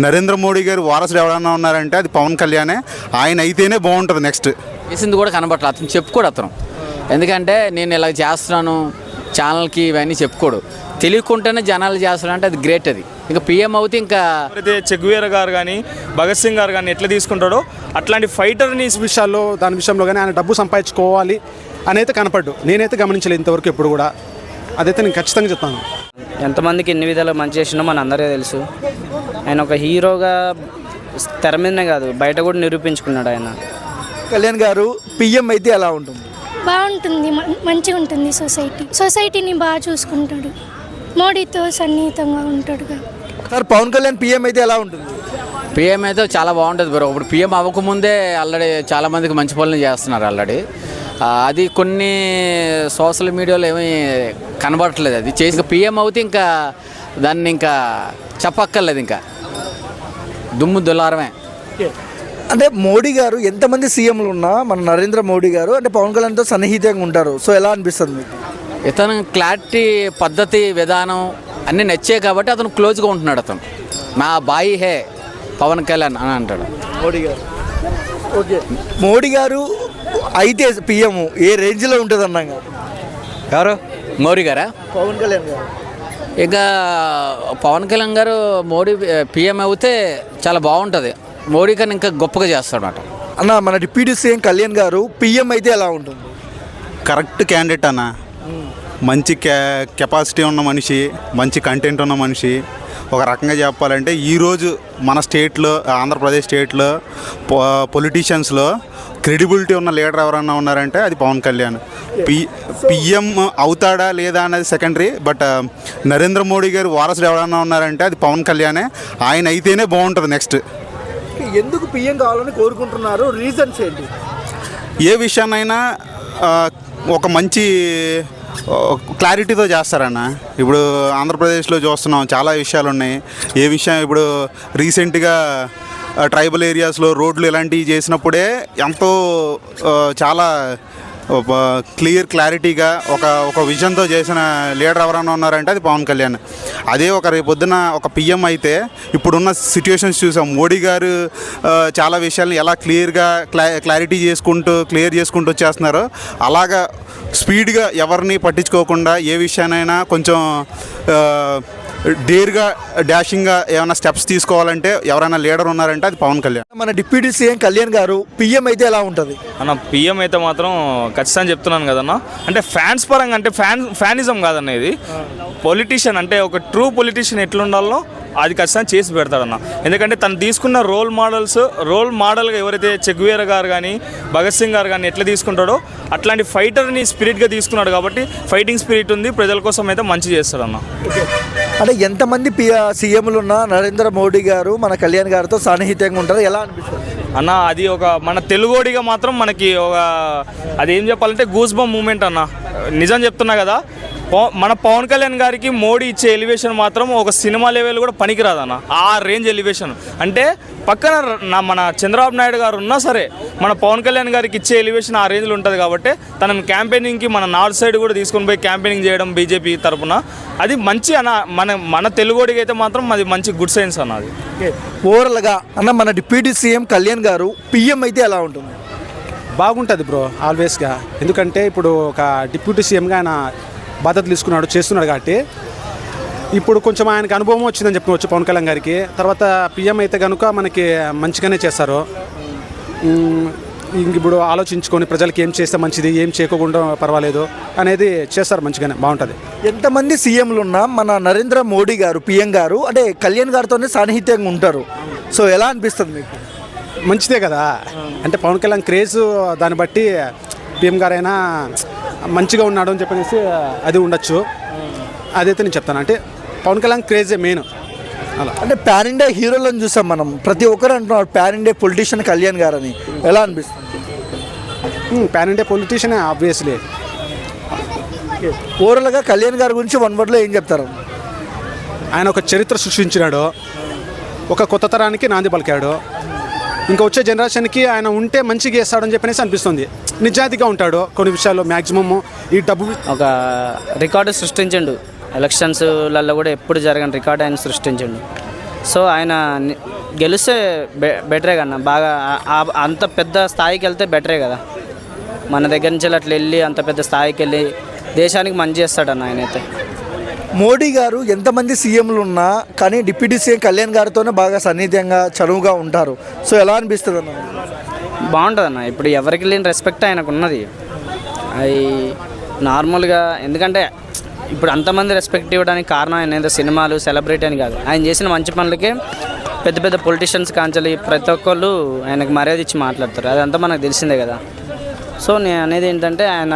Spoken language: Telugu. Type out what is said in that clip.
నరేంద్ర మోడీ గారు వారసుడు ఎవరైనా ఉన్నారంటే అది పవన్ కళ్యాణే. ఆయన అయితేనే బాగుంటుంది. నెక్స్ట్ చేసింది కూడా కనబట్ల, అతను చెప్పుకోడు అతను. ఎందుకంటే నేను ఇలా చేస్తున్నాను ఛానల్కి ఇవన్నీ చెప్పుకోడు. తెలియకుండానే జనాలు చేస్తున్నారంటే అది గ్రేట్. అది ఇంకా పిఎం అవుతే ఇంకా అయితే చెగువేరా గారు కానీ భగత్ సింగ్ గారు కానీ ఎట్లా తీసుకుంటాడో అట్లాంటి ఫైటర్ని విషయాల్లో దాని విషయంలో కానీ ఆయన డబ్బు సంపాదించుకోవాలి అనేది కనపడ్డు. నేనైతే గమనించలేదు ఇంతవరకు ఎప్పుడు కూడా. అదైతే నేను ఖచ్చితంగా చెప్తాను. ఎంతమందికి ఎన్ని విధాలు మంచి చేసినో మన అందరికీ తెలుసు. ఆయన ఒక హీరోగా తెర మీదనే కాదు బయట కూడా నిరూపించుకున్నాడు. ఆయన కళ్యాణ్ గారు పిఎం అయితే ఎలా ఉంటుంది? బాగుంటుంది, మంచిగా ఉంటుంది. సొసైటీని బాగా చూసుకుంటాడు, మోడీతో సన్నిహితంగా ఉంటాడు. సార్ పవన్ కళ్యాణ్ పిఎం అయితే ఎలా ఉంటుంది? పిఎం అయితే చాలా బాగుంటుంది బ్రో. ఇప్పుడు పిఎం అవ్వకముందే ఆల్రెడీ చాలామందికి మంచి పనులు చేస్తున్నారు ఆల్రెడీ. అది కొన్ని సోషల్ మీడియాలో ఏమీ కనబడట్లేదు. అది చేసి పిఎం అవుతే ఇంకా దాన్ని ఇంకా చెప్పక్కర్లేదు, ఇంకా దుమ్ము దులారమే. అంటే మోడీ గారు ఎంతమంది సీఎంలు ఉన్నా మన నరేంద్ర మోడీ గారు అంటే పవన్ కళ్యాణ్తో సన్నిహితంగా ఉంటారు. సో ఎలా అనిపిస్తుంది మీకు? ఇతను క్లారిటీ, పద్ధతి, విధానం అన్నీ నచ్చాయి కాబట్టి అతను క్లోజ్గా ఉంటున్నాడు. అతను నా బాయి హే పవన్ కళ్యాణ్ అని అంటాడు మోడీ గారు. ఓకే, మోడీ గారు అయితే పిఎం ఏ రేంజ్లో ఉంటుంది అన్నాగా? ఎవరు? మోడీ గారా? పవన్ కళ్యాణ్ గారు. ఇంకా పవన్ కళ్యాణ్ గారు మోడీ పిఎం అవుతే చాలా బాగుంటుంది. మోడీ కన్నా ఇంకా గొప్పగా చేస్తాడు అన్నమాట. అన్న మన డిప్యూటీ సీఎం కళ్యాణ్ గారు పిఎం అయితే ఎలా ఉంటుంది? కరెక్ట్ క్యాండిడేట్ అన్న. మంచి కెపాసిటీ ఉన్న మనిషి, మంచి కంటెంట్ ఉన్న మనిషి. ఒక రకంగా చెప్పాలంటే ఈరోజు మన స్టేట్లో, ఆంధ్రప్రదేశ్ స్టేట్లో పొలిటీషియన్స్లో క్రెడిబిలిటీ ఉన్న లీడర్ ఎవరన్నా ఉన్నారంటే అది పవన్ కళ్యాణ్. పిఎం అవుతాడా లేదా అనేది సెకండరీ. బట్ నరేంద్ర మోడీ గారు వారసుడు ఎవరన్నా ఉన్నారంటే అది పవన్ కళ్యాణే. ఆయన అయితేనే బాగుంటుంది. నెక్స్ట్ ఎందుకు పిఎం కావాలని కోరుకుంటున్నారు? రీజన్స్ ఏంటి? ఏ విషయాన్నైనా ఒక మంచి క్లారిటీతో చేస్తారన్న. ఇప్పుడు ఆంధ్రప్రదేశ్లో చూస్తున్నాం చాలా విషయాలు ఉన్నాయి. ఏ విషయం ఇప్పుడు రీసెంట్గా ట్రైబల్ ఏరియాస్లో రోడ్లు ఇలాంటివి చేసినప్పుడే ఎంతో చాలా క్లారిటీగా ఒక విజన్తో చేసిన లీడర్ ఎవరైనా ఉన్నారంటే అది పవన్ కళ్యాణ్. అదే ఒక రేపొద్దున ఒక పిఎం అయితే ఇప్పుడున్న సిచ్యువేషన్స్ చూసాం. మోడీ గారు చాలా విషయాలను ఎలా క్లారిటీ క్లియర్ చేసుకుంటూ వచ్చేస్తున్నారో అలాగా స్పీడ్గా ఎవరిని పట్టించుకోకుండా ఏ విషయానైనా కొంచెం డేర్గా డాషింగ్గా ఏమైనా స్టెప్స్ తీసుకోవాలంటే ఎవరైనా లీడర్ ఉన్నారంటే అది పవన్ కళ్యాణ్. మన డిప్యూటీ సీఎం కళ్యాణ్ గారు పిఎం అయితే ఎలా ఉంటుంది అన్న? పిఎం అయితే మాత్రం ఖచ్చితంగా చెప్తున్నాను కదన్న. అంటే ఫ్యాన్స్ పరంగా, అంటే ఫ్యానిజం కాదన్న. ఇది పొలిటీషియన్ అంటే ఒక ట్రూ పొలిటీషియన్ ఎట్లుండాలో అది ఖచ్చితంగా చేసి పెడతాడన్న. ఎందుకంటే తను తీసుకున్న రోల్ మోడల్గా ఎవరైతే చెగువేరా గారు కానీ భగత్ సింగ్ గారు కానీ ఎట్లా తీసుకుంటాడో అట్లాంటి ఫైటర్ని స్పిరిట్గా తీసుకున్నాడు కాబట్టి ఫైటింగ్ స్పిరిట్ ఉంది. ప్రజల కోసం అయితే మంచి చేస్తాడన్న. అంటే ఎంతమంది సీఎంలు ఉన్నా నరేంద్ర మోడీ గారు మన కళ్యాణ్ గారితో సన్నిహితంగా ఉంటారు. ఎలా అనిపిస్తుంది అన్న? అది ఒక మన తెలుగోడిగా మాత్రం మనకి ఒక అది ఏం చెప్పాలంటే గూస్ బంప్ మూమెంట్ అన్న. నిజం చెప్తున్నా కదా, మన పవన్ కళ్యాణ్ గారికి మోడీ ఇచ్చే ఎలివేషన్ మాత్రం ఒక సినిమా లెవెల్ కూడా పనికిరాదన్న. ఆ రేంజ్ ఎలివేషన్ అంటే పక్కన మన చంద్రబాబు నాయుడు గారు ఉన్నా సరే మన పవన్ కళ్యాణ్ గారికి ఇచ్చే ఎలివేషన్ ఆ రేంజ్లో ఉంటుంది కాబట్టి తనను క్యాంపెయినింగ్కి మన నార్త్ సైడ్ కూడా తీసుకొని పోయి క్యాంపెయినింగ్ చేయడం బీజేపీ తరఫున అది మంచి అన్న. మన తెలుగుడికి అయితే మాత్రం అది మంచి గుడ్ సైన్స్ అన్న. అది ఓవరాల్గా అన్న మన డిప్యూటీ సీఎం కళ్యాణ్ గారు పిఎం అయితే ఎలా ఉంటుంది? బాగుంటుంది బ్రో ఆల్వేస్గా. ఎందుకంటే ఇప్పుడు ఒక డిప్యూటీ సీఎంగా ఆయన బాధ్యతలు చేస్తున్నాడు కాబట్టి ఇప్పుడు కొంచెం ఆయనకి అనుభవం వచ్చిందని చెప్పుకోవచ్చు పవన్ కళ్యాణ్ గారికి. తర్వాత పిఎం అయితే కనుక మనకి మంచిగానే చేస్తారు. ఇంక ఇప్పుడు ఆలోచించుకొని ప్రజలకి ఏం చేస్తే మంచిది, ఏం చేయకుండా పర్వాలేదు అనేది చేస్తారు. మంచిగానే బాగుంటుంది. ఎంతమంది సీఎంలు ఉన్నా మన నరేంద్ర మోడీ గారు పిఎం గారు అంటే కళ్యాణ్ గారితోనే సన్నిహితంగా ఉంటారు. సో ఎలా అనిపిస్తుంది మీకు? మంచిదే కదా. అంటే పవన్ కళ్యాణ్ క్రేజ్ దాన్ని బట్టి పిఎం గారైనా మంచిగా ఉన్నాడు అని చెప్పేసి అది ఉండొచ్చు. అదైతే నేను చెప్తాను. అంటే పవన్ కళ్యాణ్ క్రేజే మెయిన్. అలా అంటే పాన్ ఇండియా హీరోలను చూసాం మనం, ప్రతి ఒక్కరు అంటున్నారు పాన్ ఇండియా పొలిటీషియన్ కళ్యాణ్ గారు అని. ఎలా అనిపిస్తుంది? పాన్ ఇండియా పొలిటీషియనే ఆబ్వియస్లీ. ఓవరాల్గా కళ్యాణ్ గారి గురించి వన్ వర్డ్లో ఏం చెప్తారు? ఆయన ఒక చరిత్ర సృష్టించినాడు, ఒక కొత్త తరానికి నాంది పలికాడు. ఇంకా వచ్చే జనరేషన్కి ఆయన ఉంటే మంచిగా చేస్తాడని చెప్పనేసి అనిపిస్తుంది. నిజాయితీగా ఉంటాడు కొన్ని విషయాల్లో. మ్యాక్సిమమ్ ఈ డబ్బు ఒక రికార్డు సృష్టించండు. ఎలక్షన్స్లలో కూడా ఎప్పుడు జరగని రికార్డు ఆయన సృష్టించండు. సో ఆయన గెలిస్తే బెటరే కన్నా బాగా అంత పెద్ద స్థాయికి వెళ్తే బెటరే కదా. మన దగ్గర నుంచి అట్లా వెళ్ళి అంత పెద్ద స్థాయికి వెళ్ళి దేశానికి మంచి చేస్తాడన్న ఆయనైతే. మోడీ గారు ఎంతమంది సీఎంలు ఉన్నా కానీ డిప్యూటీ సీఎం కళ్యాణ్ గారితోనే బాగా సన్నిహితంగా చనువుగా ఉంటారు. సో ఎలా అనిపిస్తుంది అన్న? బాగుంటుంది అన్న. ఇప్పుడు ఎవరికి లేని రెస్పెక్ట్ ఆయనకు ఉన్నది. అది నార్మల్గా, ఎందుకంటే ఇప్పుడు అంతమంది రెస్పెక్ట్ ఇవ్వడానికి కారణం ఆయన ఏదో సినిమాలు సెలబ్రిటీ అని కాదు, ఆయన చేసిన మంచి పనులకే పెద్ద పెద్ద పొలిటీషియన్స్ కాంచాలి ప్రతి ఒక్కళ్ళు ఆయనకు మర్యాద ఇచ్చి మాట్లాడతారు. అదంతా మనకు తెలిసిందే కదా. సో నేను అనేది ఏంటంటే ఆయన